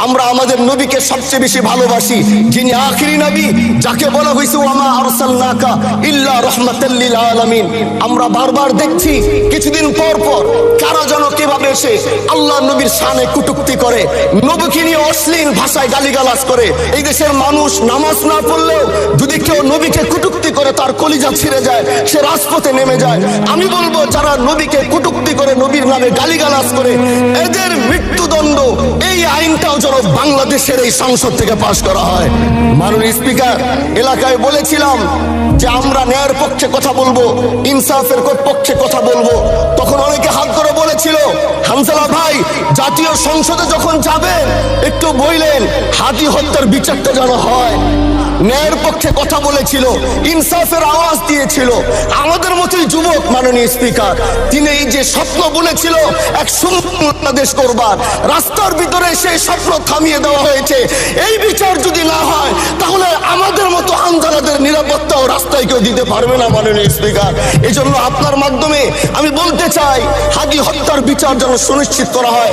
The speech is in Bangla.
আমরা আমাদের নবীকে সবচেয়ে বেশি ভালোবাসি, যিনি আখিরি নবী, যাকে বলা হয়েছে ওয়ামা আরসালনাকা ইল্লা রাহমাতাল লিল আলামিন। আমরা বারবার দেখছি কিছুদিন পর পর কারা যেন কিভাবে এসে আল্লাহ নবীর শানে কটূক্তি করে, নবীকে নিয়ে অশ্লীল ভাষায় গালিগালাজ করে। এই দেশের মানুষ নামাজ না পড়লেও যদি কেউ নবীকে কটূক্তি করে তার কলিজা ছিঁড়ে যায়, সে রাজপথে নেমে যায়। আমি বলবো যারা নবীকে কটূক্তি করে, নবীর নামে গালিগালাজ করে, এদের মৃত্যুদণ্ড, এই আইনটাও যেন বাংলাদেশের এই সংসদ থেকে পাশ করা হয়। মাননীয় স্পিকার, এলাকায় বলেছিলাম যে আমরা ন্যায়ের পক্ষে কথা বলবো, ইনসাফের পক্ষে কথা বলবো। তখন অনেকে হাত ধরে বলেছিল, হামজালা ভাই জাতীয় সংসদে যখন যাবেন একটু বললেন হাদি হত্যার বিচারটা যেন হয়। ন্যায়ের পক্ষে কথা বলেছিল, ইনসাফের আওয়াজ দিয়েছিল। আমাদের মতোই যুবক মাননীয় স্পিকার, তিনি এই যে স্বপ্ন বলেছিল এক সুন্দর বাংলাদেশ করবার, রাস্তার ভিতরে সেই স্বপ্ন থামিয়ে দেওয়া হয়েছে। এই বিচার যদি না হয় তাহলে আমাদের মতো আন্দোলনের নিরাপত্তাও রাস্তায় কেউ দিতে পারবে না মাননীয় স্পিকার। এই জন্য আপনার মাধ্যমে আমি বলতে চাই, হাদি হত্যার বিচার যেন সুনিশ্চিত করা হয়।